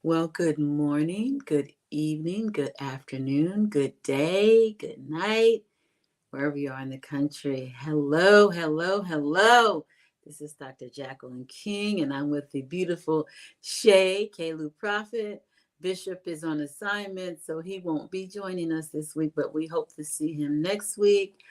Well, good morning, good evening, good afternoon, good day, good night, wherever you are in the country. Hello, hello, hello. This is Dr. Jacqueline King, and I'm with the beautiful Shay Kalu Prophet. Bishop is on assignment, so he won't be joining us this week, but we hope to see him next week.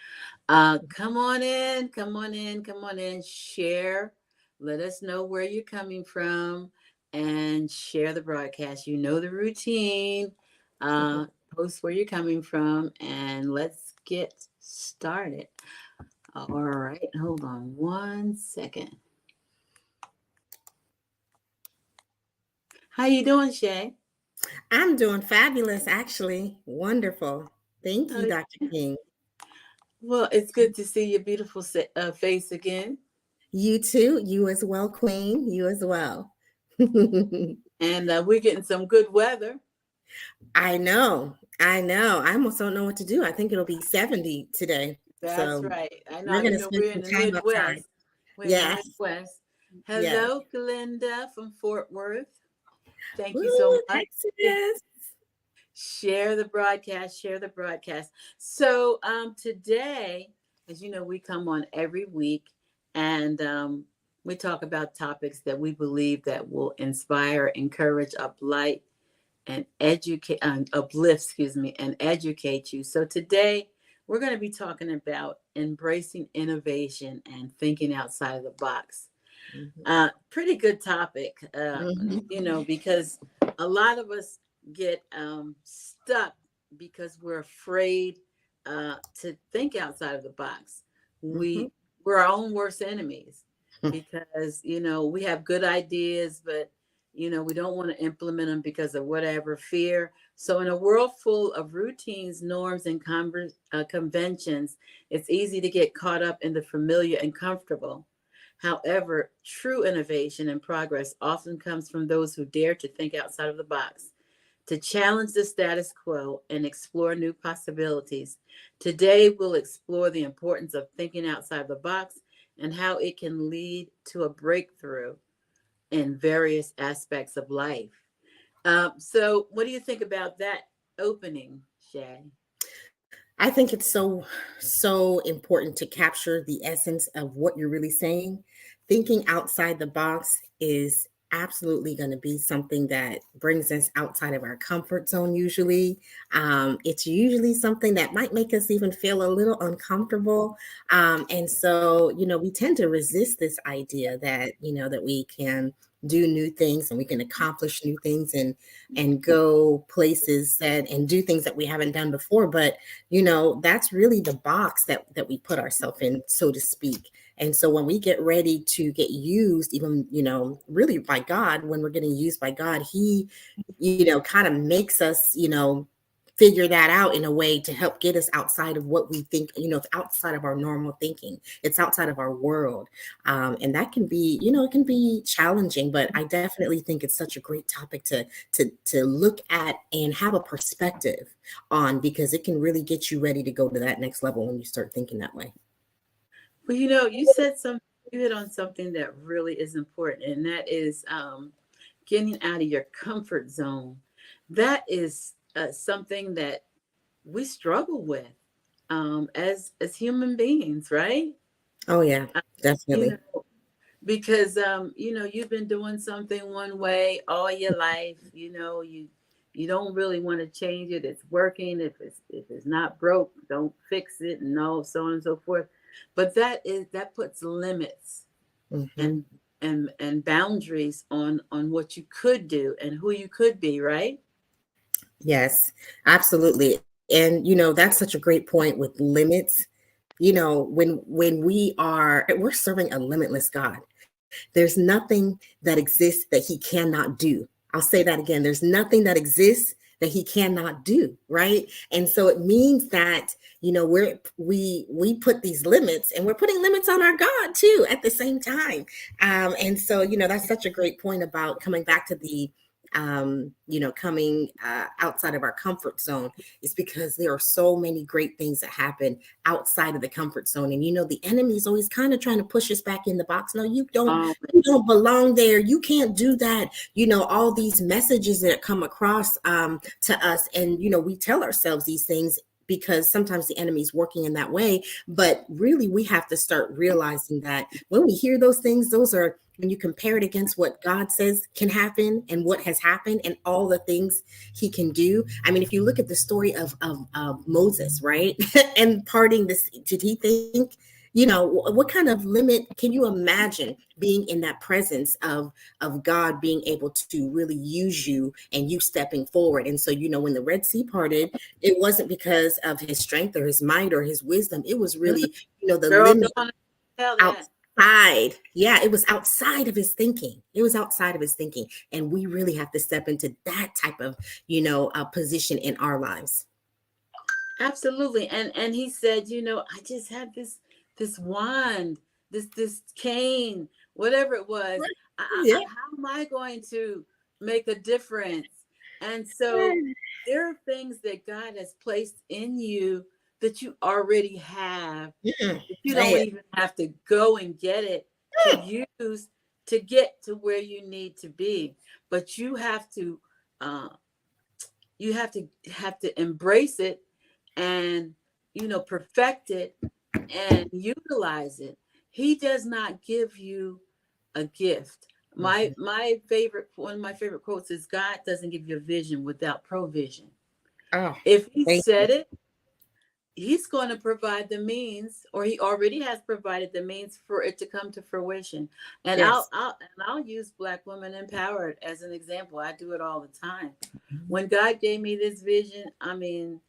Come on in, come on in, come on in. Share. Let us know where you're coming from and share the broadcast. You know the routine. Uh, Post where you're coming from and let's get started. All right, hold on 1 second. How you doing, Shay? I'm doing fabulous, actually. Wonderful. Thank you, Uh, Dr. King. well, it's good to see your beautiful face again. You too. You as well, Queen. You as well. And we're getting some good weather. I know. I know. I almost don't know what to do. I think it'll be 70 today. That's So right. I know. we're You going to know, spend we're in some the time outside. Midwest. We're in the Yes. Midwest. Yes. Hello, Glinda from Fort Worth. Thank you so Woo, much. Texas. Share the broadcast. Share the broadcast. So today, as you know, we come on every week and we talk about topics that we believe that will inspire, encourage, uplight, and educate, uplift, excuse me, and educate you. So today we're going to be talking about embracing innovation and thinking outside of the box. Pretty good topic, Mhm. because a lot of us get stuck because we're afraid to think outside of the box. Mhm. We're our own worst enemies because we have good ideas, but we don't want to implement them because of whatever fear. So, in a world full of routines, norms, and conventions, it's easy to get caught up in the familiar and comfortable. However, true innovation and progress often comes from those who dare to think outside of the box, to challenge the status quo and explore new possibilities. Today, we'll explore the importance of thinking outside the box and how it can lead to a breakthrough in various aspects of life. So, what do you think about that opening, Shay? I think it's so important to capture the essence of what you're really saying. Thinking outside the box is absolutely going to be something that brings us outside of our comfort zone usually. It's usually something that might make us even feel a little uncomfortable. And so, we tend to resist this idea that, that we can do new things and we can accomplish new things and go places and do things that we haven't done before. But that's really the box that we put ourselves in, so to speak. And so when we get ready to get used, even, really by God, when we're getting used by God, he, kind of makes us, figure that out in a way to help get us outside of what we think, it's outside of our normal thinking. It's outside of our world. And that can be, it can be challenging, but I definitely think it's such a great topic to look at and have a perspective on, because it can really get you ready to go to that next level when you start thinking that way. Well, you said something, you hit on something that really is important, and that is getting out of your comfort zone. That is something that we struggle with as human beings, right? Oh yeah, Uh, you definitely. know, because you've been doing something one way all your life. You don't really want to change it. It's working. If it's not broke, don't fix it, and all so on and so forth. But that puts limits Hmm. and and boundaries on what you could do and who you could be, right? Yes, absolutely. And that's such a great point with limits. When we're serving a limitless God. There's nothing that exists that he cannot do. I'll say that again. There's nothing that exists that he cannot do, right? And so it means that, we put these limits, and we're putting limits on our God too at the same time. And so, that's such a great point about coming back to the coming outside of our comfort zone, is because there are so many great things that happen outside of the comfort zone. And the enemy is always kind of trying to push us back in the box. No, Oh, you don't belong there. You can't do that. All these messages that come across to us, and we tell ourselves these things because sometimes the enemy is working in that way. But really, we have to start realizing that when we hear those things, those are, when you compare it against what God says can happen and what has happened and all the things he can do. I mean, if you look at the story of Moses, right? And parting this, did he think, what kind of limit can you imagine being in that presence of God being able to really use you and you stepping forward? And so, when the Red Sea parted, it wasn't because of his strength or his might or his wisdom. It was really, the girl, limit don't tell that. outside. Yeah, it was outside of his thinking. It was outside of his thinking. And we really have to step into that type of, position in our lives. Absolutely. And he said, I just had this wand, this cane, whatever it was. Yeah. How am I going to make a difference? And so there are things that God has placed in you that you already have. You Say don't it. even have to go and get it to use to get to where you need to be. But uh, you have to embrace it and perfect it and utilize it. He does not give you a gift. My favorite one of my favorite quotes is, God doesn't give you a vision without provision. Oh, If he thank you. said it, he's going to provide the means, or he already has provided the means for it to come to fruition. And Yes. I'll use Black Women Empowered as an example. I do it all the time. When God gave me this vision, I mean,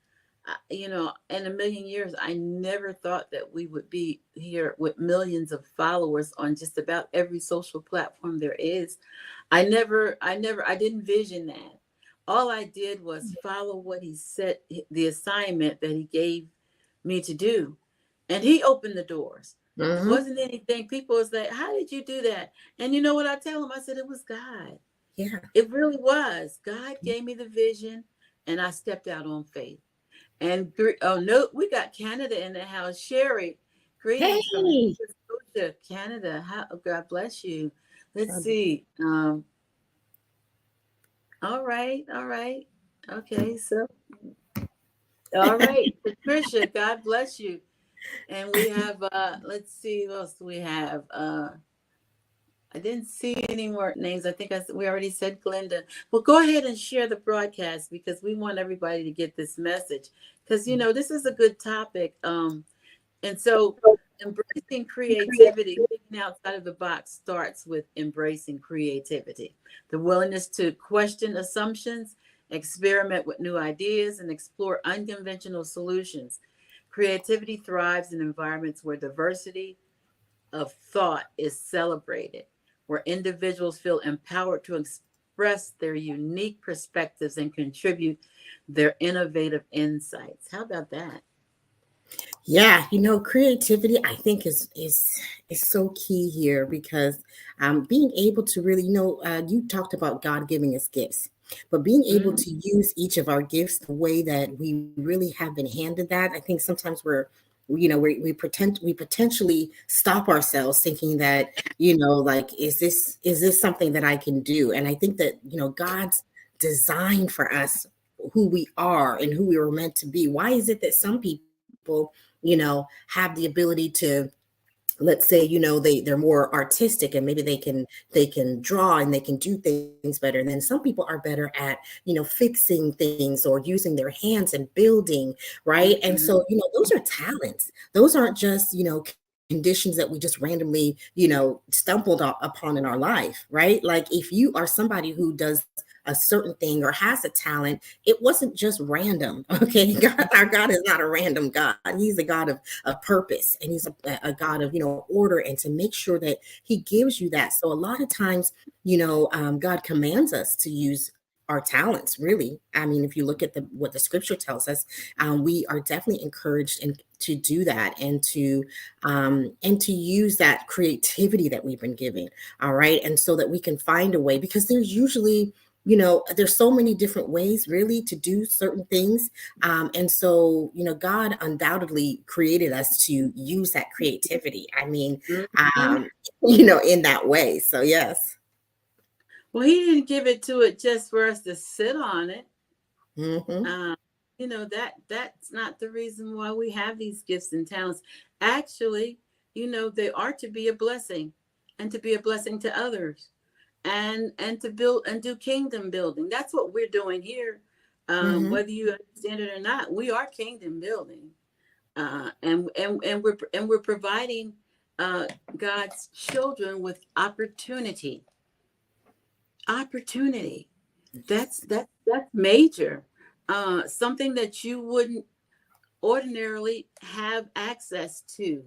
in a million years, I never thought that we would be here with millions of followers on just about every social platform there is. I didn't vision that. All I did was follow what he said, the assignment that he gave me to do. And he opened the doors. It Mm-hmm. wasn't anything. People was like, how did you do that? And you know what I tell them? I said, it was God. Yeah. It really was. God gave me the vision and I stepped out on faith. And oh no, we got Canada in the house. Sherry, greetings from Hey. Nova Scotia, Canada. God bless you. Let's God see. All right, all right. Okay, so all right, Patricia, God bless you. And we have let's see what else do we have. I didn't see any more names. I think we already said Glenda. Well, go ahead and share the broadcast because we want everybody to get this message. Because this is a good topic. And so embracing creativity, thinking outside of the box starts with embracing creativity. The willingness to question assumptions, experiment with new ideas, and explore unconventional solutions. Creativity thrives in environments where diversity of thought is celebrated, where individuals feel empowered to express their unique perspectives and contribute their innovative insights. How about that? Yeah, creativity I think is so key here because being able to really, you talked about God giving us gifts, but being able Mm, to use each of our gifts the way that we really have been handed that, I think sometimes we potentially stop ourselves thinking that, like, is this something that I can do? And I think that, God's design for us who we are and who we were meant to be. Why is it that some people have the ability to, let's say, they're more artistic and maybe they can draw and they can do things better, and then some people are better at fixing things or using their hands and building, right? And mhm. so those are talents. Those aren't just conditions that we just randomly stumbled upon in our life, right? Like, if you are somebody who does a certain thing or has a talent, it wasn't just random. Okay. Our God is not a random God. He's a God of purpose, and he's a God of order, and to make sure that he gives you that. So a lot of times God commands us to use our talents. Really, I mean, if you look at what the scripture tells us, we are definitely encouraged and to do that, and to use that creativity that we've been given. All right. And so that we can find a way, because there's usually there's so many different ways really to do certain things. And so, God undoubtedly created us to use that creativity. I mean, Mhm. um, in that way. So, yes. Well, he didn't give it to it just for us to sit on it. Hmm. Um, that's not the reason why we have these gifts and talents. Actually, they are to be a blessing and to be a blessing to others and to build and do kingdom building. That's what we're doing here. Hmm. Whether you understand it or not, we are kingdom building. And we're providing uh, God's children with opportunity. That's major. Something that you wouldn't ordinarily have access to.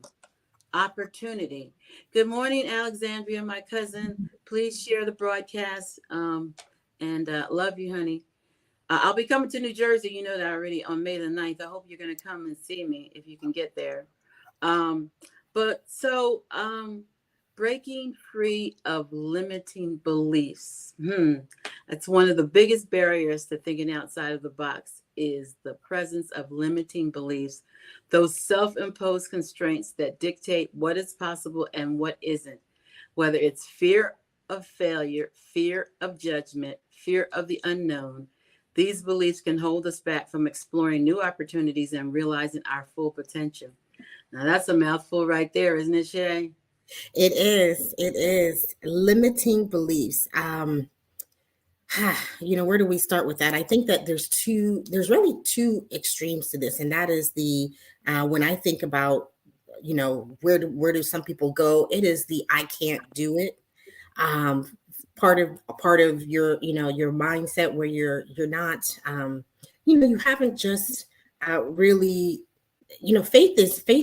Opportunity. Good morning, Alexandria, my cousin. Please share the broadcast. And love you, honey. I'll be coming to New Jersey. You know that already on May the 9th. I hope you're going to come and see me if you can get there. Um, but breaking free of limiting beliefs. That's one of the biggest barriers to thinking outside of the box is the presence of limiting beliefs, those self-imposed constraints that dictate what is possible and what isn't, whether it's fear of failure, fear of judgment, fear of the unknown. These beliefs can hold us back from exploring new opportunities and realizing our full potential. Now that's a mouthful right there, isn't it, Shay? It is. It is limiting beliefs. Where do we start with that? I think that there's really two extremes to this, and that is when I think about, where do some people go? It is the I can't do it. Um, part of your mindset where you're not, you haven't just really, faith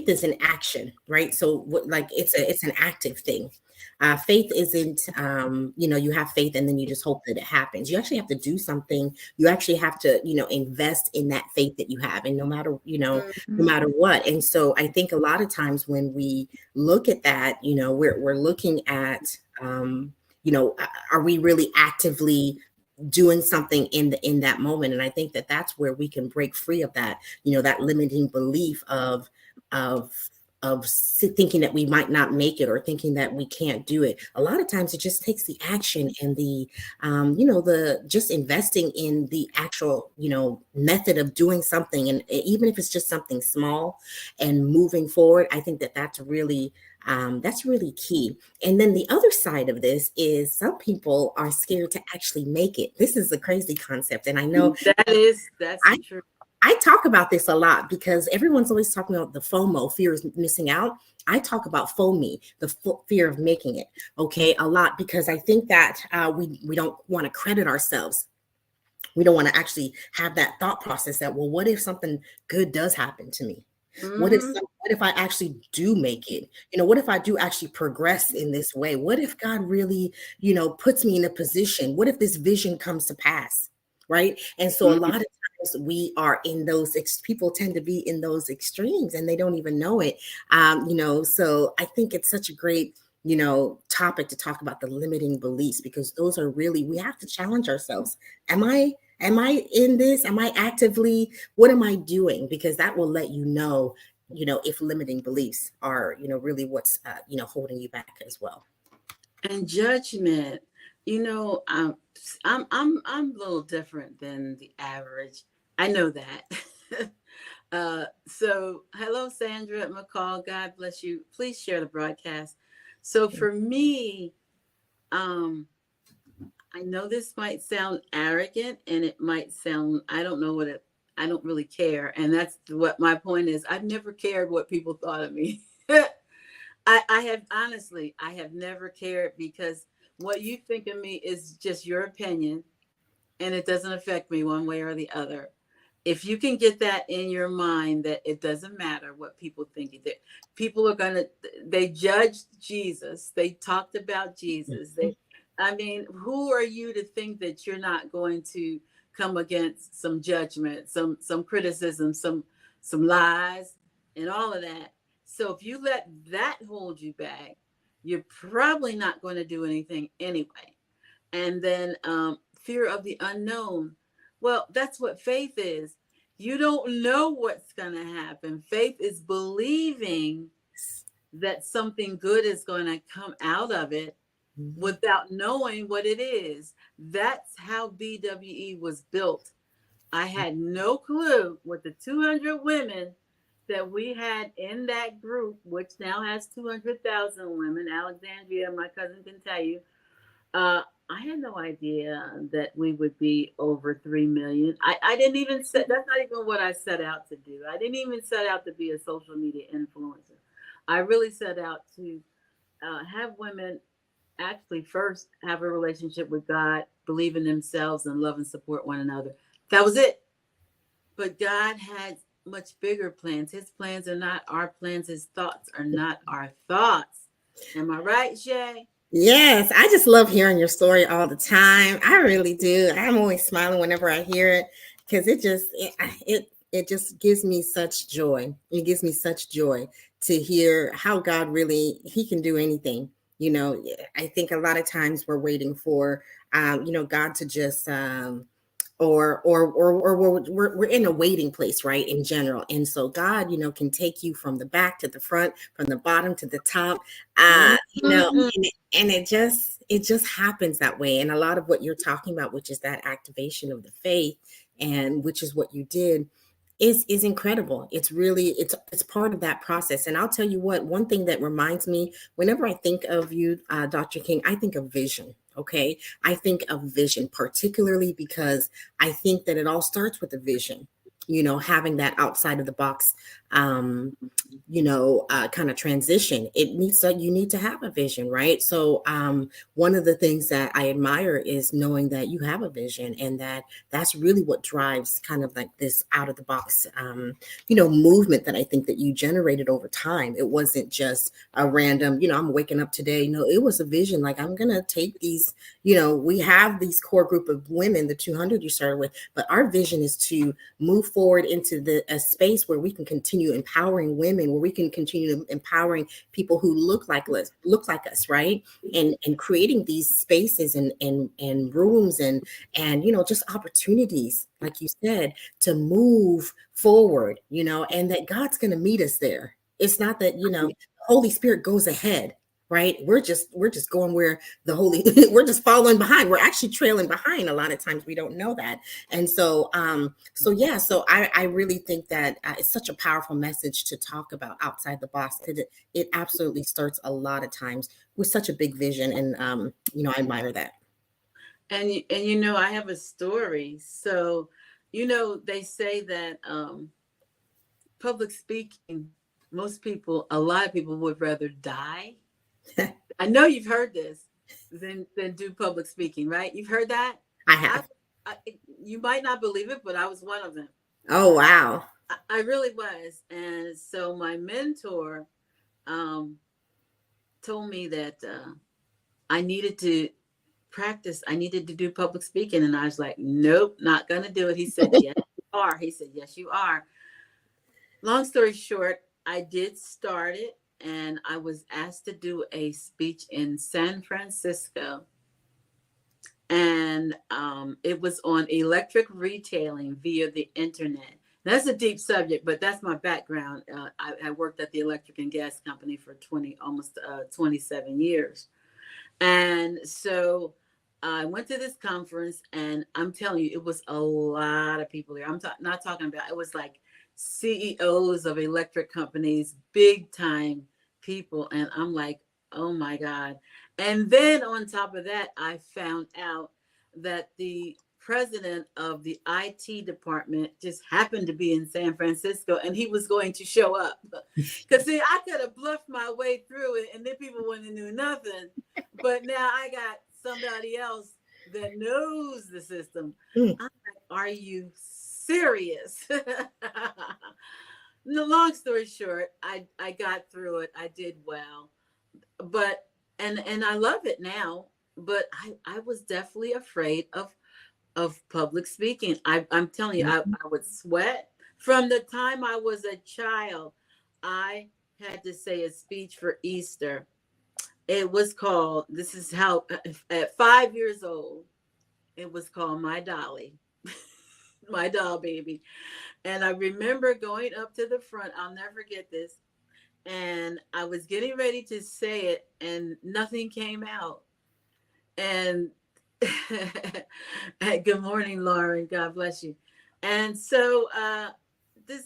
is an action, right? So like it's an active thing. Faith isn't, you have faith and then you just hope that it happens. You actually have to do something. You actually have to, invest in that faith that you have, and no Mhm. matter what. And so I think a lot of times when we look at that, we're looking at, are we really actively doing something in that moment? And I think that that's where we can break free of that, that limiting belief of thinking that we might not make it, or thinking that we can't do it. A lot of times it just takes the action and the just investing in the actual, method of doing something. And even if it's just something small and moving forward, I think that that's really key. And then the other side of this is some people are scared to actually make it. This is a crazy concept. And I know That's I, the truth. I talk about this a lot because everyone's always talking about the FOMO, fear of missing out. I talk about FOMI, the fear of making it, okay, a lot, because I think that we don't want to credit ourselves. We don't want to actually have that thought process that, well, what if something good does happen to me? Hmm. What if I actually do make it? What if I do actually progress in this way? What if God really, puts me in a position? What if this vision comes to pass? Right. And so a lot of times we are in people tend to be in those extremes and they don't even know it. So I think it's such a great, topic to talk about the limiting beliefs, because those are really, we have to challenge ourselves. Am I in this? Am I actively, what am I doing? Because that will let if limiting beliefs are, really what's, holding you back as well. And judgment. You know, um, I'm a little different than the average. I know that. So hello, Sandra McCall. God bless you. Please share the broadcast. So for me, um, I know this might sound arrogant and it might sound, I don't know what it, I don't really care. And that's what my point is. I've never cared what people thought of me. I have honestly, I have never cared because what you think of me is just your opinion and it doesn't affect me one way or the other. If you can get that in your mind that it doesn't matter what people think, that people are gonna, they judged Jesus, they talked about Jesus, I mean, who are you to think that you're not going to come against some judgment, some criticism, some lies, and all of that? So if you let that hold you back, you're probably not going to do anything anyway. And then fear of the unknown. Well, that's what faith is. You don't know what's going to happen. Faith is believing that something good is going to come out of it Mhm. without knowing what it is. That's how BWE was built. I had no clue with the 200 women that we had in that group, which now has 200,000 women. Alexandria, my cousin, can tell you. I had no idea that we would be over 3 million. I didn't even set, that's not even what I set out to do. I didn't even set out to be a social media influencer. I really set out to have women actually first have a relationship with God, believe in themselves, and love and support one another. That was it. But God had much bigger plans. His plans are not our plans. His thoughts are not our thoughts. Am I right, Shay? Yes, I just love hearing your story all the time. I really do. I'm always smiling whenever I hear it because it just gives me such joy. It gives me such joy to hear how God really he can do anything. I think a lot of times we're waiting for God to just or we're in a waiting place, right, in general. And so God can take you from the back to the front, from the bottom to the top, Mm-hmm. and it just happens that way. And a lot of what you're talking about, which is that activation of the faith, and which is what you did, is incredible. It's really it's part of that process. And I'll tell you what, one thing that reminds me whenever I think of you, Dr. King, I think of vision. Okay, I think of vision, particularly because I think that it all starts with a vision. Having that outside of the box, kind of transition. You need to have a vision, right? So, one of the things that I admire is knowing that you have a vision, and that's really what drives kind of like this out of the box, movement that I think that you generated over time. It wasn't just a random, I'm waking up today. No, it was a vision. Like, I'm going to take these, we have these core group of women, the 200 you started with, but our vision is to move forward into a space where we can continue empowering women, where we can continue empowering people who look like us, right? And creating these spaces and rooms and just opportunities, like you said, to move forward, and that God's going to meet us there. It's not that, Holy Spirit goes ahead, right? We're just going where the Holy we're just following behind. We're actually trailing behind. A lot of times we don't know that. And so I really think that it's such a powerful message to talk about outside the box, because it absolutely starts a lot of times with such a big vision. And I admire that. And I have a story. So, they say that public speaking, a lot of people would rather die. I know you've heard this than do public speaking, right? You've heard that. I I, have. I you might not believe it, but I was one of them. Oh, wow. I really was. And so my mentor um, told me that I needed to practice. I needed to do public speaking. And I was like, nope, not going to do it. He said, yes, you are. He said, yes, you are. Long story short, I did start it, and I was asked to do a speech in San Francisco. And it was on electric retailing via the internet. That's a deep subject, but that's my background. I worked at the electric and gas company for almost 27 years. And so I went to this conference, and I'm telling you, it was a lot of people there. Not talking about, it was like CEOs of electric companies, big time people. And I'm like, oh my God. And then on top of that, I found out that the president of the IT department just happened to be in San Francisco, and he was going to show up. Because, see, I could have bluffed my way through it, and then people wouldn't have knew nothing. But now I got somebody else that knows the system. Mm. I'm like, are you serious? No, long story short, I got through it. I did well. But and I love it now. But I was definitely afraid of public speaking. I'm telling you, I would sweat. From the time I was a child, I had to say a speech for Easter. It was called, this is how, at 5 years old, It was called My Dolly, My Doll Baby. And I remember going up to the front. I'll never forget this. And I was getting ready to say it, and nothing came out. And good morning, Lauren. God bless you. And so this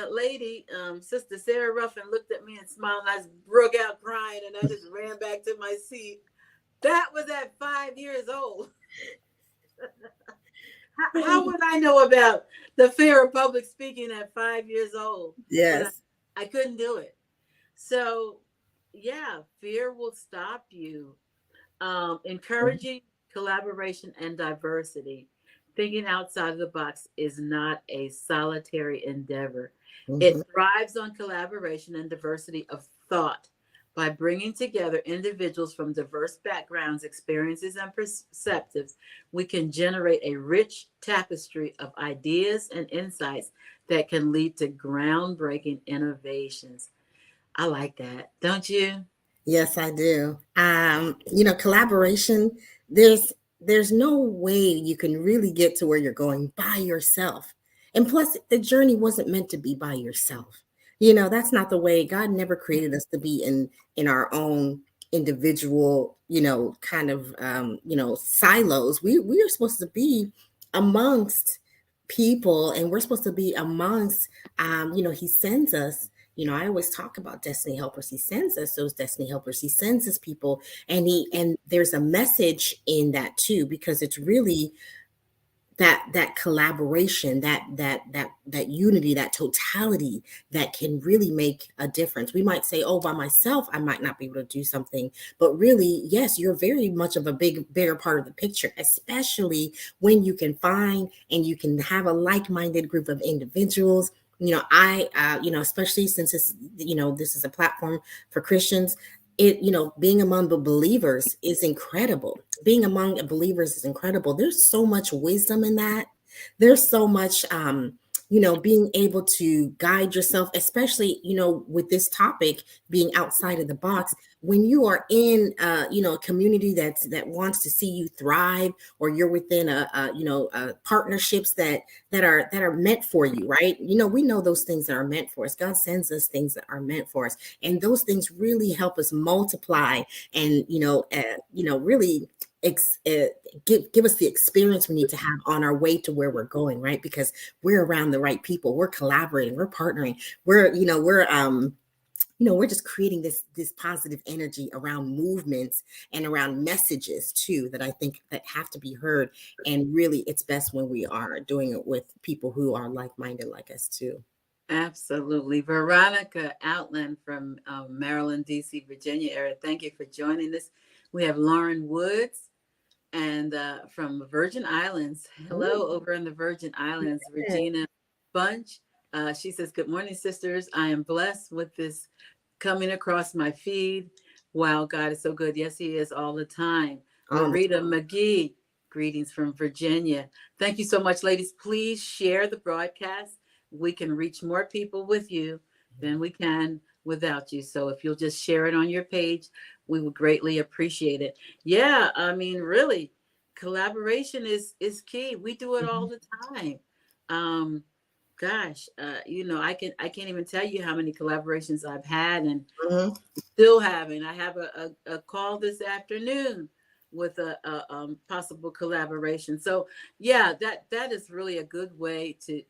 lady, Sister Sarah Ruffin, looked at me and smiled, and I just broke out crying, and I just ran back to my seat. That was at 5 years old. How would I know about the fear of public speaking at 5 years old? But Yes. I couldn't do it. So, yeah, fear will stop you. Encouraging collaboration and diversity. Thinking outside of the box is not a solitary endeavor. Mm-hmm. It thrives on collaboration and diversity of thought. By bringing together individuals from diverse backgrounds, experiences, and perspectives, we can generate a rich tapestry of ideas and insights that can lead to groundbreaking innovations. I like that. Don't you? Yes, I do. Collaboration, there's no way you can really get to where you're going by yourself. And plus, the journey wasn't meant to be by yourself. That's not the way. God never created us to be in our own individual, kind of silos. We are supposed to be amongst people, and we're supposed to be amongst he sends us. I always talk about destiny helpers. He sends us those destiny helpers. He sends us people, and there's a message in that too, because it's really that collaboration, that unity, that totality that can really make a difference. We might say, oh, by myself I might not be able to do something, but really, yes, you're very much of a bigger part of the picture, especially when you can find and you can have a like-minded group of individuals. Especially since this is a platform for Christians. Being among the believers is incredible. Being among believers is incredible. There's so much wisdom in that. There's so much being able to guide yourself, especially with this topic being outside of the box. When you are in a community that wants to see you thrive, or you're within partnerships that are meant for you, right? We know those things that are meant for us. God sends us things that are meant for us, and those things really help us multiply, and really give us the experience we need to have on our way to where we're going, right? Because we're around the right people, we're collaborating, we're partnering, we're just creating this positive energy around movements and around messages too, that I think that have to be heard. And really, it's best when we are doing it with people who are like-minded like us too. Absolutely. Veronica Outland from Maryland, D.C., Virginia area. Thank you for joining us. We have Lauren Woods and from Virgin Islands. Ooh, Hello, over in the Virgin Islands, yeah. Regina Bunch. She says, good morning, sisters. I am blessed with this coming across my feed. Wow, God is so good. Yes, He is all the time. Oh, Marita McGee, greetings from Virginia. Thank you so much, ladies. Please share the broadcast. We can reach more people with you than we can without you. So if you'll just share it on your page, we would greatly appreciate it. Yeah, I mean, really, collaboration is key. We do it all mhm, the time. Um, Gosh, I can't even tell you how many collaborations I've had and mhm, still having. I have a call this afternoon with a possible collaboration. So yeah, that is really a good way to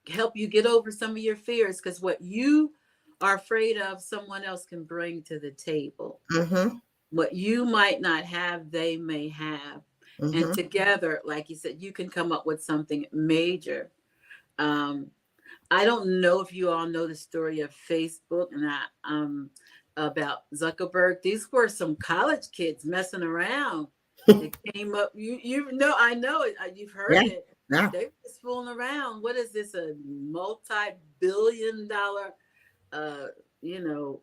help you get over some of your fears, because what you are afraid of, someone else can bring to the table. mhm, What you might not have, they may have. And mhm, together, like you said, you can come up with something major. Um, I don't know if you all know the story of Facebook and about Zuckerberg. These were some college kids messing around. They came up. I know it. You've yeah, heard it. yeah, They were just fooling around. What is this? A multi-billion-dollar, uh, you know,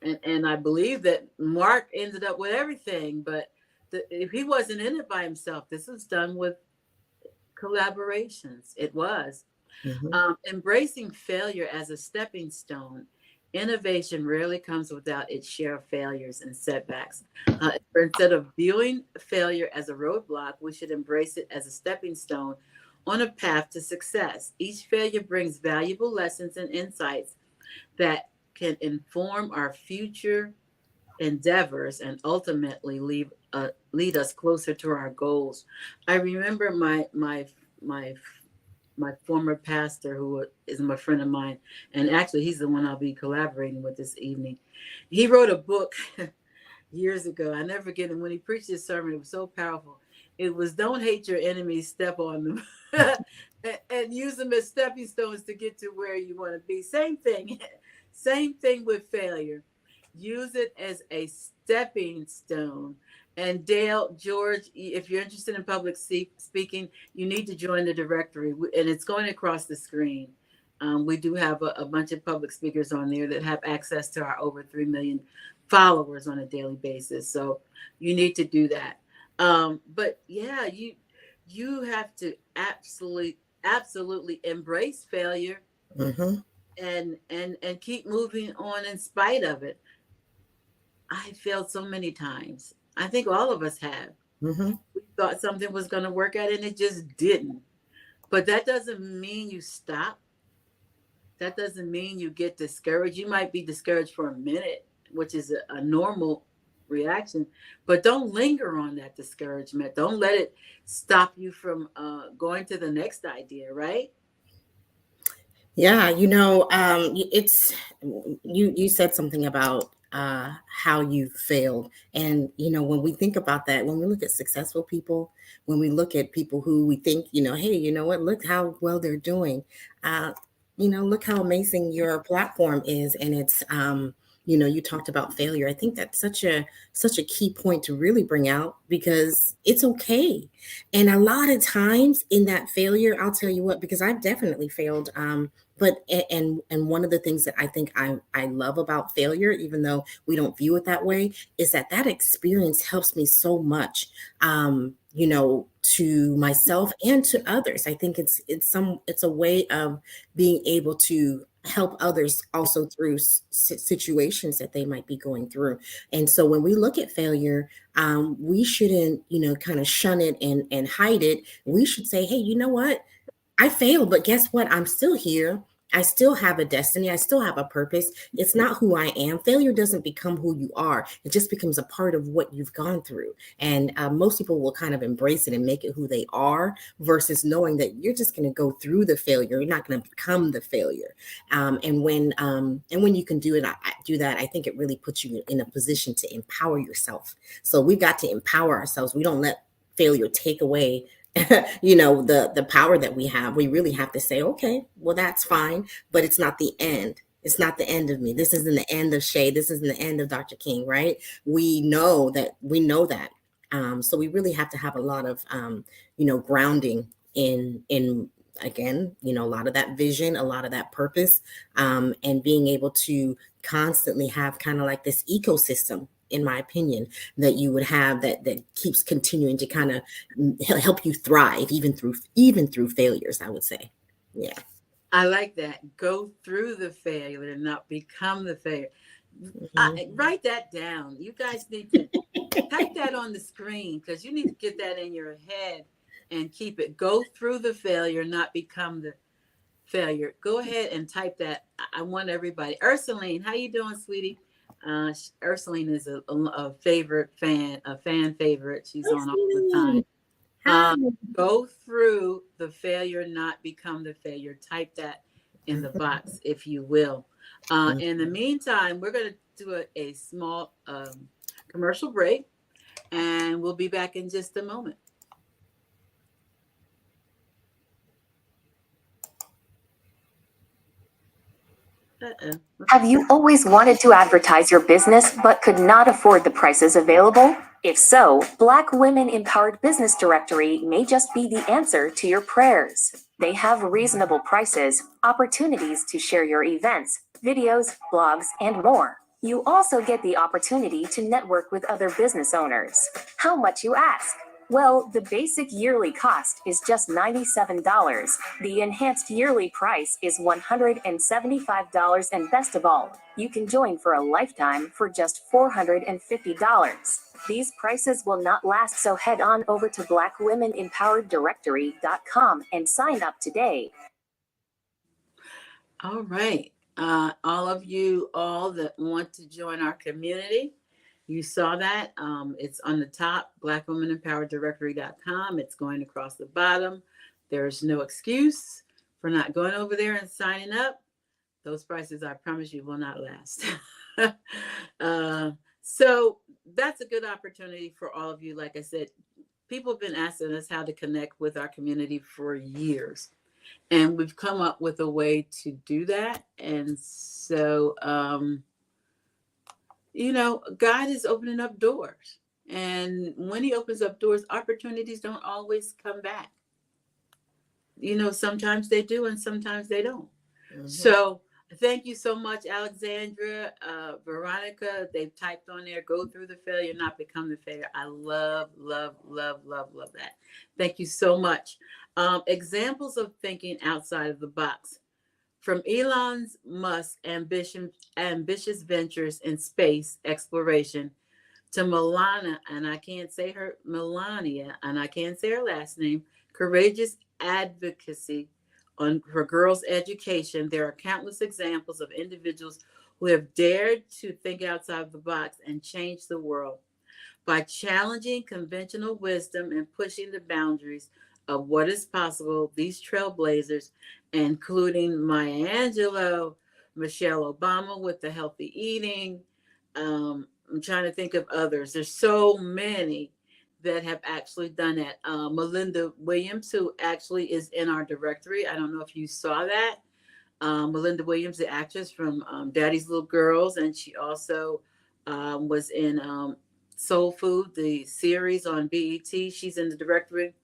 and I believe that Mark ended up with everything. But if he wasn't in it by himself, this was done with collaborations. It was mhm, embracing failure as a stepping stone. Innovation rarely comes without its share of failures and setbacks. Instead of viewing failure as a roadblock, we should embrace it as a stepping stone on a path to success. Each failure brings valuable lessons and insights that can inform our future endeavors and ultimately lead us closer to our goals. I remember my my former pastor, who is my friend of mine, and actually he's the one I'll be collaborating with this evening. He wrote a book years ago. I never forget him when he preached his sermon. It was so powerful. It was "Don't hate your enemies, step on them," and use them as stepping stones to get to where you want to be. Same thing, same thing with failure. Use it as a stepping stone. And Dale, George, if you're interested in public speaking, you need to join the directory, and it's going across the screen. We do have a bunch of public speakers on there that have access to our over 3 million followers on a daily basis. So you need to do that. But yeah, you have to absolutely embrace failure Mm-hmm. and keep moving on in spite of it. I failed so many times. I think all of us have. Mm-hmm. We thought something was going to work out and it just didn't. But that doesn't mean you stop. That doesn't mean you get discouraged. You might be discouraged for a minute, which is a normal reaction, but don't linger on that discouragement. Don't let it stop you from going to the next idea, right? Yeah, it's you said something about how you failed, and when we think about that, when we look at successful people, when we look at people who we think, hey, you know what, look how well they're doing, uh, look how amazing your platform is, and it's you talked about failure. I think that's such a key point to really bring out because it's okay, and a lot of times in that failure, I'll tell you what, because I've definitely failed. But and one of the things that I think I love about failure, even though we don't view it that way, is that experience helps me so much, to myself and to others. I think it's a way of being able to help others also through situations that they might be going through. And so when we look at failure, we shouldn't kind of shun it and hide it. We should say, hey, you know what? I failed, but guess what? I'm still here. I still have a destiny. I still have a purpose. It's not who I am. Failure doesn't become who you are. It just becomes a part of what you've gone through. And most people will kind of embrace it and make it who they are versus knowing that you're just going to go through the failure. You're not going to become the failure. And when you can do it, do that, I think it really puts you in a position to empower yourself. So we've got to empower ourselves. We don't let failure take away the power that we have. We really have to say, okay, well, that's fine, but it's not the end. It's not the end of me. This isn't the end of Shay. This isn't the end of Dr. King, right? We know that. So we really have to have a lot of grounding in again, a lot of that vision, a lot of that purpose, and being able to constantly have kind of like this ecosystem, in my opinion, that you would have that keeps continuing to kind of help you thrive even through failures, I would say. Yeah. I like that. Go through the failure and not become the failure. Mm-hmm. Write that down. You guys need to type that on the screen because you need to get that in your head and keep it. Go through the failure, not become the failure. Go ahead and type that. I want everybody. Ursuline, how you doing, sweetie? Ursuline is a fan favorite. She's on all the time. Go through the failure, not become the failure. Type that in the box, if you will. In the meantime, we're going to do a small commercial break, and we'll be back in just a moment. Have you always wanted to advertise your business but could not afford the prices available? If so, Black Women Empowered Business Directory may just be the answer to your prayers. They have reasonable prices, opportunities to share your events, videos, blogs, and more. You also get the opportunity to network with other business owners. How much, you ask? Well, the basic yearly cost is just $97. The enhanced yearly price is $175, and best of all, you can join for a lifetime for just $450. These prices will not last, so head on over to blackwomenempowereddirectory.com and sign up today. All right. All of you all that want to join our community, you saw that. It's on the top, blackwomenempowereddirectory.com. It's going across the bottom. There's no excuse for not going over there and signing up. Those prices, I promise you, will not last. So that's a good opportunity for all of you. Like I said, people have been asking us how to connect with our community for years. And we've come up with a way to do that. And so, God is opening up doors. And when he opens up doors, opportunities don't always come back. Sometimes they do and sometimes they don't. Mm-hmm. So thank you so much, Alexandra, Veronica. They've typed on there, go through the failure, not become the failure. I love that. Thank you so much. Examples of thinking outside of the box. From Elon Musk's ambitious ventures in space exploration to Melania, and I can't say her last name, courageous advocacy for girls' education, there are countless examples of individuals who have dared to think outside the box and change the world. By challenging conventional wisdom and pushing the boundaries of what is possible, these trailblazers, including Maya Angelou, Michelle Obama with the healthy eating, I'm trying to think of others. There's so many that have actually done that. Melinda Williams, who actually is in our directory. I don't know if you saw that. Melinda Williams, the actress from Daddy's Little Girls, and she also was in Soul Food, the series on BET. She's in the directory.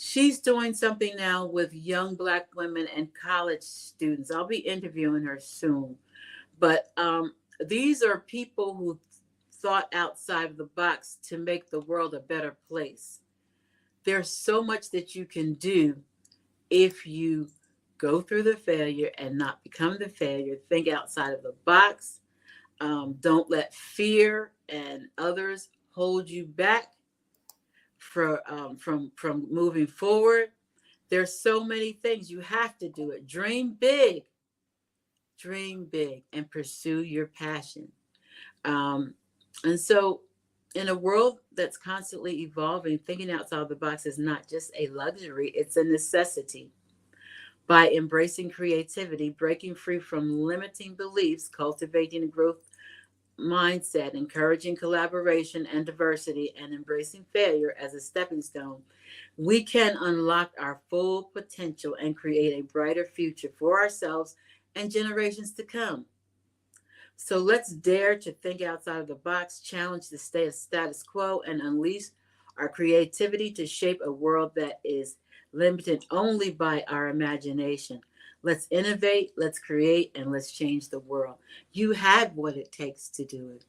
She's doing something now with young Black women and college students. I'll be interviewing her soon. But these are people who thought outside of the box to make the world a better place. There's so much that you can do if you go through the failure and not become the failure. Think outside of the box. Don't let fear and others hold you back from moving forward. There's so many things. You have to do it. Dream big, and pursue your passion. And so in a world that's constantly evolving, thinking outside the box is not just a luxury, it's a necessity. By embracing creativity, breaking free from limiting beliefs, cultivating a growth mindset, encouraging collaboration and diversity, and embracing failure as a stepping stone, we can unlock our full potential and create a brighter future for ourselves and generations to come. So let's dare to think outside of the box, challenge the status quo, and unleash our creativity to shape a world that is limited only by our imagination. Let's innovate, let's create, and let's change the world. You have what it takes to do it.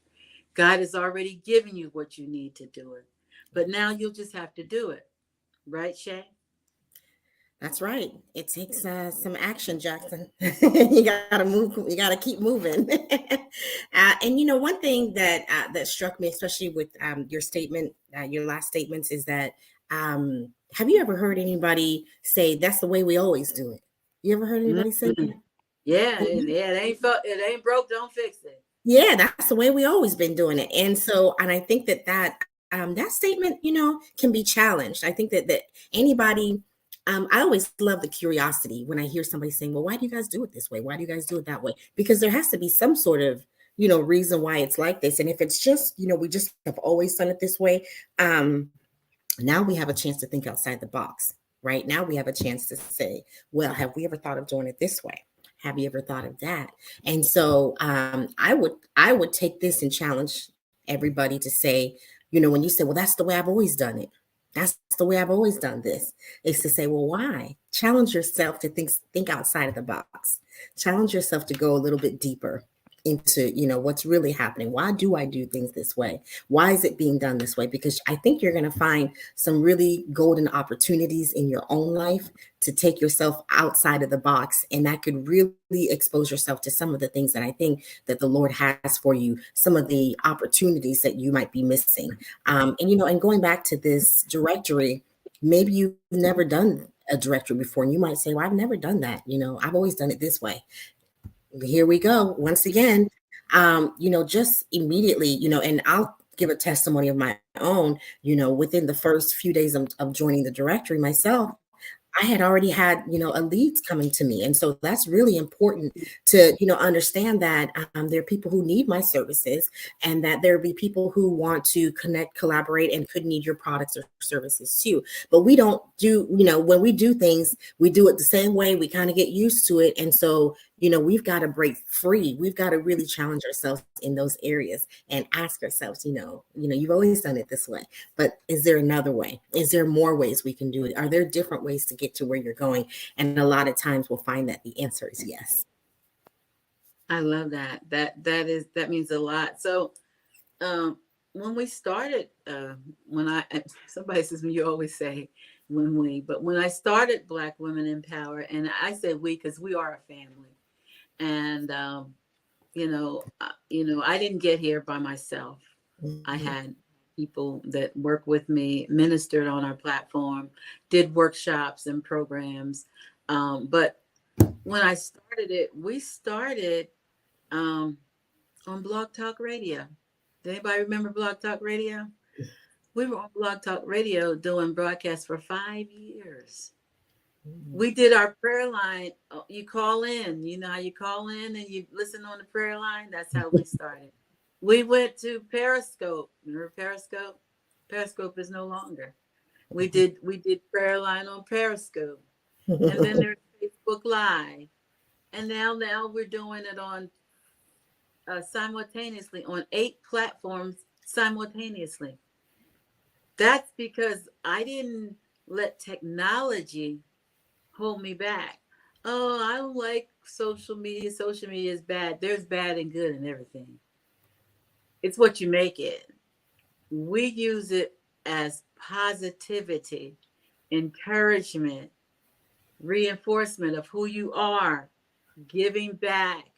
God has already given you what you need to do it. But now you'll just have to do it. Right, Shay? That's right. It takes some action, Jackson. You gotta move. You gotta keep moving. And one thing that struck me, especially with your statement, your last statements, is that have you ever heard anybody say that's the way we always do it? You ever heard anybody say that? Yeah, it ain't broke, don't fix it. Yeah, that's the way we always been doing it. And I think that statement, can be challenged. I think that anybody. I always love the curiosity when I hear somebody saying, well, why do you guys do it this way? Why do you guys do it that way? Because there has to be some sort of, reason why it's like this. And if it's just, we just have always done it this way, now we have a chance to think outside the box, right? Now we have a chance to say, well, have we ever thought of doing it this way? Have you ever thought of that? And so I would take this and challenge everybody to say, when you say, well, that's the way I've always done it. That's the way I've always done this, is to say, well, why? Challenge yourself to think outside of the box. Challenge yourself to go a little bit deeper. into, what's really happening. Why do I do things this way? Why is it being done this way? Because I think you're going to find some really golden opportunities in your own life to take yourself outside of the box, and that could really expose yourself to some of the things that I think that the Lord has for you, some of the opportunities that you might be missing. And going back to this directory, maybe you've never done a directory before, and you might say, well, I've never done that. I've always done it this way. Here we go once again. Just immediately, and I'll give a testimony of my own. Within the first few days of joining the directory myself, I had already had, a leads coming to me. And so that's really important to, understand that there are people who need my services, and that there'll be people who want to connect, collaborate, and could need your products or services too. But we don't do, when we do things, we do it the same way. We kind of get used to it. And so, we've got to break free. We've got to really challenge ourselves in those areas and ask ourselves, you've always done it this way, but is there another way? Is there more ways we can do it? Are there different ways to get to where you're going? And a lot of times we'll find that the answer is yes. I love that. That means a lot. So, when we started, somebody says, you always say but when I started Black Women in Power, and I said we because we are a family, and I didn't get here by myself. Mm-hmm. I had people that work with me, ministered on our platform, did workshops and programs. But when I started it, we started on Blog Talk Radio. Does anybody remember Blog Talk Radio? We were on Blog Talk Radio doing broadcasts for 5 years. Mm-hmm. We did our prayer line. You call in, how you call in and you listen on the prayer line. That's how we started. We went to Periscope. Remember Periscope? Periscope is no longer. We did prayer line on Periscope. And then there's Facebook Live. And now we're doing it on simultaneously on 8 platforms simultaneously. That's because I didn't let technology hold me back. Oh, I don't like social media. Social media is bad. There's bad and good in everything. It's what you make it. We use it as positivity, encouragement, reinforcement of who you are, giving back,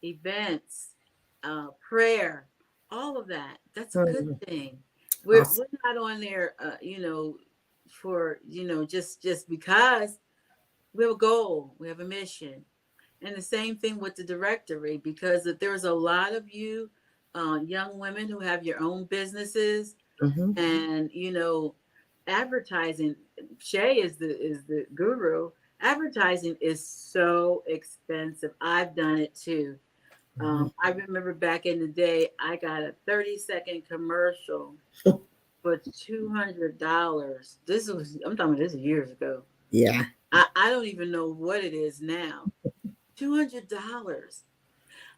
events, prayer, all of that. That's a good thing. We're not on there, for, just because. We have a goal, we have a mission. And the same thing with the directory, because there's a lot of you young women who have your own businesses, mm-hmm. and, advertising. Shay is the guru. Advertising is so expensive. I've done it too. I remember back in the day, I got a 30-second commercial for $200. I'm talking about this years ago. Yeah. I don't even know what it is now. $200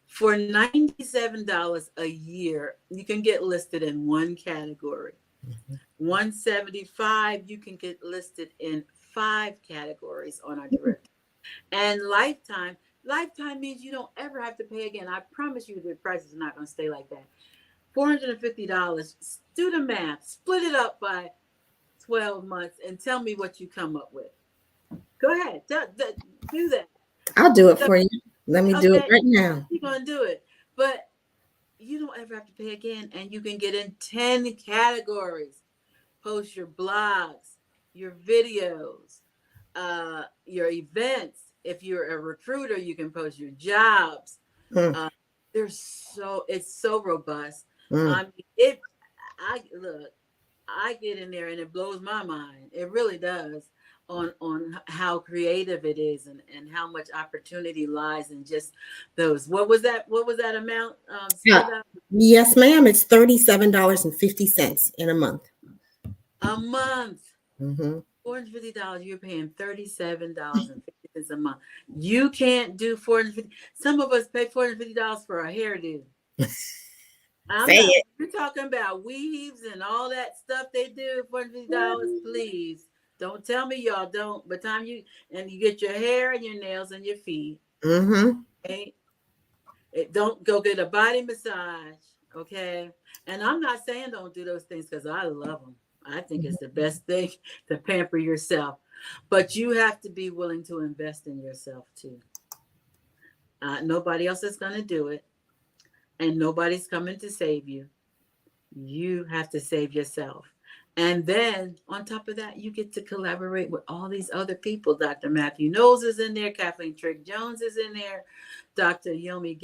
for $97 a year. You can get listed in one category. Mm-hmm. $175, you can get listed in 5 categories on our directory. And lifetime means you don't ever have to pay again. I promise you the price is not going to stay like that. $450. Do the math. Split it up by 12 months and tell me what you come up with. Go ahead. Do that. I'll do it for you. Let me do it right now. You're going to do it. But you don't ever have to pay again. And you can get in 10 categories. Post your blogs, your videos, your events. If you're a recruiter, you can post your jobs. It's so robust. I get in there and it blows my mind. It really does on how creative it is and how much opportunity lies in just those. What was that amount? Yes, ma'am. It's $37.50 in a month. A month. Mm-hmm. $450. You're paying $37.50 a month. You can't do $450. Some of us pay $450 for a hairdo. You're talking about weaves and all that stuff they do. $450, please. Don't tell me y'all don't. By the time you get your hair and your nails and your feet. Mm-hmm. Okay? Don't go get a body massage, okay? And I'm not saying don't do those things because I love them. I think it's the best thing to pamper yourself, but you have to be willing to invest in yourself too. Nobody else is going to do it, and nobody's coming to save you. You have to save yourself. And then on top of that, you get to collaborate with all these other people. Dr. Matthew Knowles is in there. Kathleen Trigg Jones is in there. Dr. Yomi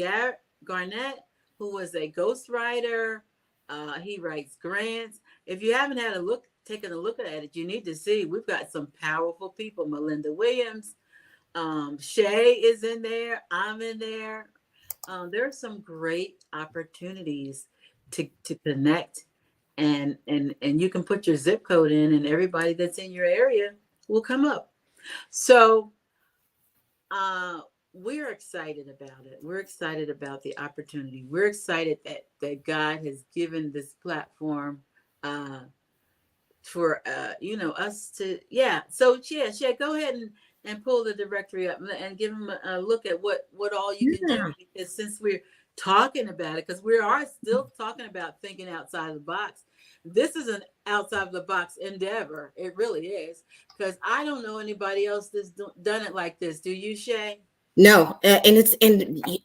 Garnett, who was a ghostwriter. He writes grants. If you haven't taken a look at it, you need to see. We've got some powerful people. Melinda Williams. Shay is in there. I'm in there. There are some great opportunities to connect, and you can put your zip code in, and everybody that's in your area will come up. So we're excited about it. We're excited about the opportunity. We're excited that God has given this platform for us to So Shay, go ahead and pull the directory up and give them a look at what all you can do, because since we're talking about it, because we are still talking about thinking outside the box. This is an outside the box endeavor. It really is, because I don't know anybody else that's done it like this. Do you, Shay? No, and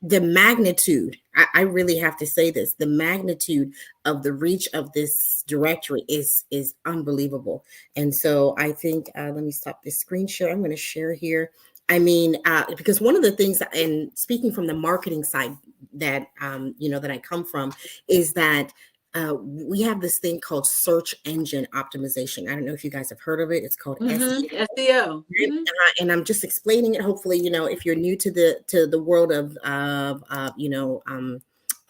the magnitude. I really have to say this: the magnitude of the reach of this directory is unbelievable. And so I think let me stop this screen share. I'm going to share here. I mean, because one of the things, and speaking from the marketing side that that I come from, is that we have this thing called search engine optimization. I don't know if you guys have heard of it. It's called SEO. SEO. Mm-hmm. And I'm just explaining it. Hopefully, if you're new to the world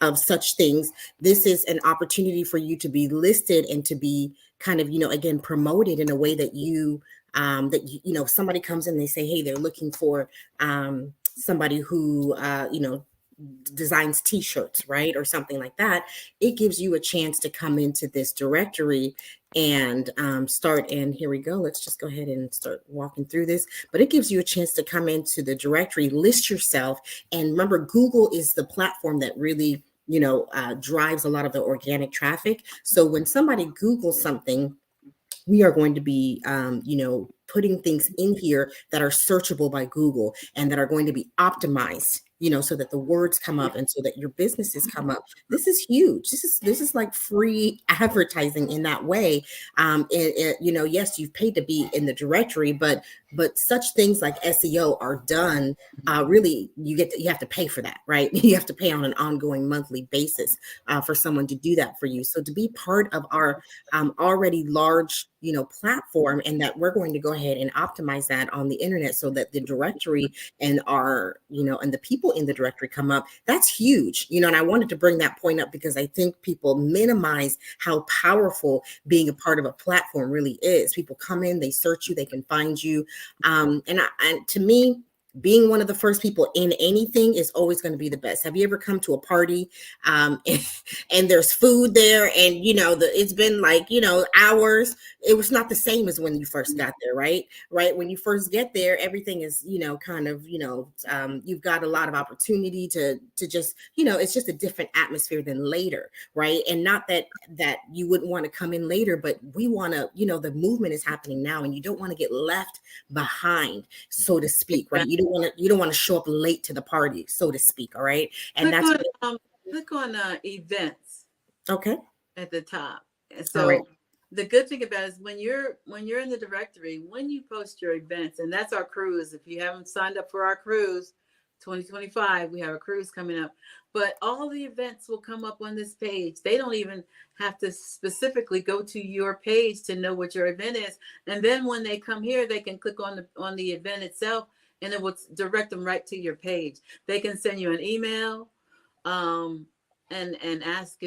of such things, this is an opportunity for you to be listed and to be kind of, again, promoted in a way that somebody comes in and they say, hey, they're looking for somebody who, designs t-shirts, right? Or something like that. It gives you a chance to come into this directory and start. And here we go. Let's just go ahead and start walking through this. But it gives you a chance to come into the directory, list yourself. And remember, Google is the platform that really, drives a lot of the organic traffic. So when somebody Googles something, we are going to be, putting things in here that are searchable by Google and that are going to be optimized, so that the words come up and so that your businesses come up. This is huge. This is like free advertising in that way. Yes, you've paid to be in the directory, but such things like SEO are done. Really, you have to pay for that, right? You have to pay on an ongoing monthly basis for someone to do that for you. So to be part of our already large, platform, and that we're going to go ahead and optimize that on the internet so that the directory and our, and the people in the directory come up. That's huge, and I wanted to bring that point up because I think people minimize how powerful being a part of a platform really is. People come in, they search you, they can find you. And to me, being one of the first people in anything is always going to be the best. Have you ever come to a party and there's food there and, it's been like, hours. It was not the same as when you first got there, right? Right. When you first get there, everything is, kind of, you've got a lot of opportunity to just, it's just a different atmosphere than later. Right. And not that you wouldn't want to come in later, but we want to, the movement is happening now and you don't want to get left behind, so to speak. Right. You don't want to show up late to the party, so to speak. All right. And click on events. Okay. At the top. So the good thing about it is when you're in the directory, when you post your events, and that's our cruise. If you haven't signed up for our cruise 2025, we have a cruise coming up, but all the events will come up on this page. They don't even have to specifically go to your page to know what your event is. And then when they come here, they can click on the event itself and it will direct them right to your page. They can send you an email and ask,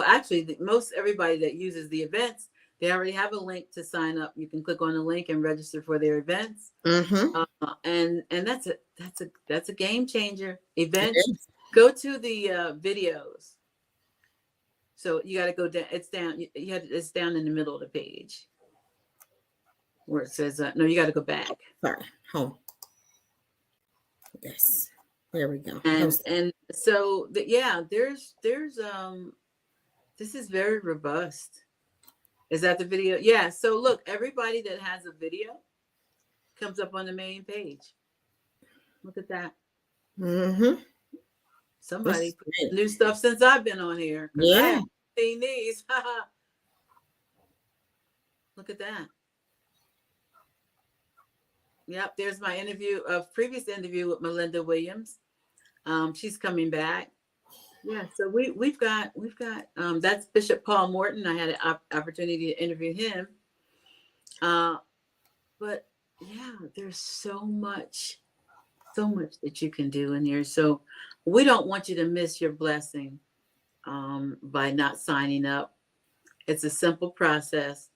actually most everybody that uses the events, they already have a link to sign up. You can click on the link and register for their events. Mm-hmm. And that's a game changer. Events. Go to the videos. So you got to go down. It's down. It's down in the middle of the page where it says no. You got to go back. Sorry, home. Yes. There we go. And so yeah, there's this is very robust. Is that the video? Yeah. So look, everybody that has a video comes up on the main page. Look at that. Mm-hmm. Somebody put new stuff since I've been on here. Yeah. I haven't seen these. Look at that. Yep, there's my previous interview with Melinda Williams. She's coming back. Yeah, so we've got that's Bishop Paul Morton. I had an opportunity to interview him. But yeah, there's so much that you can do in here. So we don't want you to miss your blessing by not signing up. It's a simple process.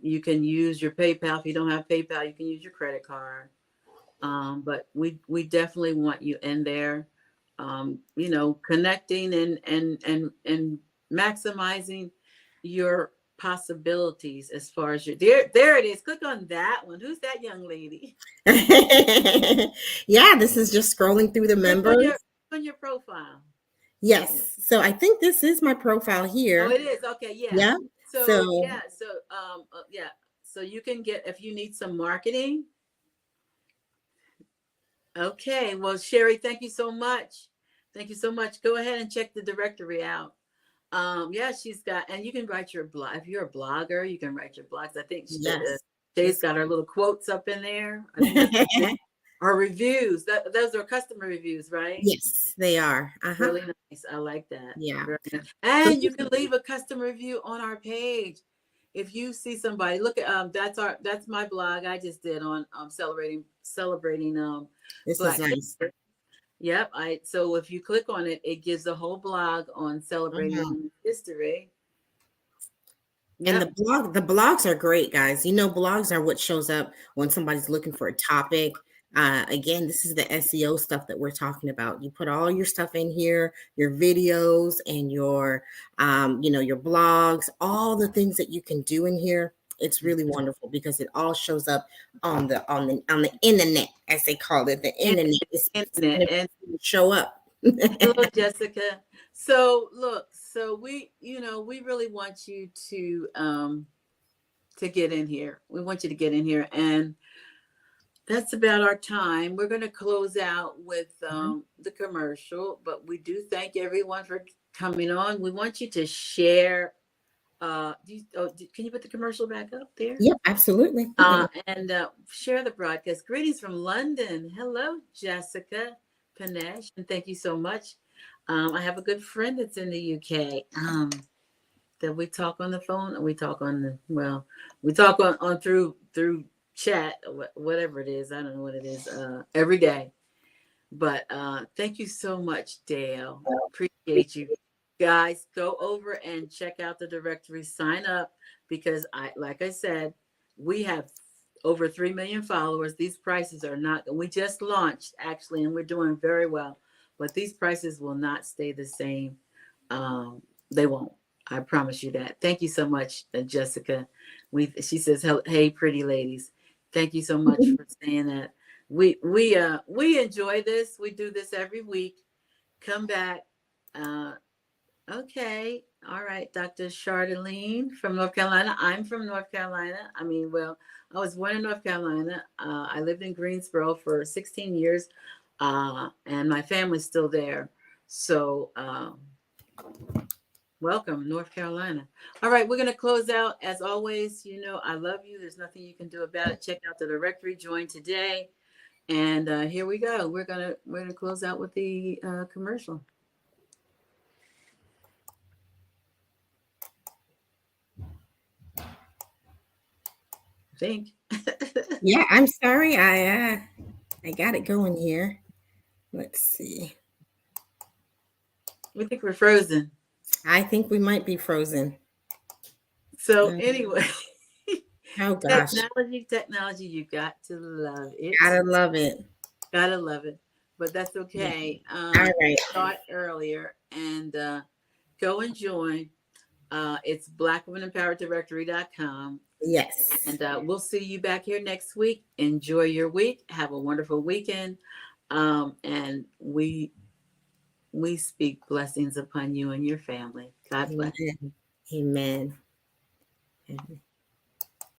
You can use your PayPal. If you don't have PayPal, you can use your credit card. But we definitely want you in there, connecting and maximizing your possibilities as far as there it is. Click on that one. Who's that young lady? Yeah, this is just scrolling through the members. On your profile. Yes. So I think this is my profile here. Oh, it is. Okay. Yeah. Yeah. So you can get, if you need some marketing. Okay. Well, Sherry, thank you so much. Thank you so much. Go ahead and check the directory out. Yeah, she's got, and you can write your blog. If you're a blogger, you can write your blogs. I think Shay's got her little quotes up in there. Our reviews, those are customer reviews, right? Yes, they are. Really nice. I like that. Yeah. Nice. And you can leave a customer review on our page. If you see somebody, look at that's my blog I just did on celebrating this Black is nice. History. Yep. So if you click on it, it gives a whole blog on celebrating history. And the blogs are great, guys. Blogs are what shows up when somebody's looking for a topic. Again, this is the SEO stuff that we're talking about. You put all your stuff in here, your videos and your blogs, all the things that you can do in here. It's really wonderful because it all shows up on the internet, as they call it. The internet is and show up. Hello, Jessica. So look, we really want you to get in here. We want you to get in here, and that's about our time. We're going to close out with the commercial, but we do thank everyone for coming on. We want you to share. Can you put the commercial back up there? Yep, absolutely. And share the broadcast. Greetings from London. Hello, Jessica Panesh, and thank you so much. I have a good friend that's in the UK. That we talk on the phone, and we talk on through chat, whatever it is. I don't know what it is. Every day. But thank you so much, Dale. Appreciate you. Guys, go over and check out the directory, sign up, because like I said, we have over 3 million followers. These prices are not, we just launched actually, and we're doing very well, but these prices will not stay the same. They won't. I promise you that. Thank you so much, Jessica. She says, "Hey, pretty ladies." Thank you so much for saying that. We enjoy this. We do this every week. Come back. Okay. All right. Dr. Charlene from North Carolina. I'm from North Carolina. I was born in North Carolina. I lived in Greensboro for 16 years, and my family's still there. So welcome, North Carolina. All right. We're going to close out. As always, I love you. There's nothing you can do about it. Check out the directory. Join today. And here we go. We're gonna close out with the commercial. Think. Yeah, I'm sorry. I got it going here. Let's see. We think we're frozen. I think we might be frozen. So anyway. Oh gosh. Technology, you got to love it. Gotta love it. Gotta love it. But that's okay. All right. Start earlier and go and join. It's blackwomenempowereddirectory.com. Yes. And we'll see you back here next week. Enjoy your week. Have a wonderful weekend. And we speak blessings upon you and your family. God bless. Amen. Amen. Amen.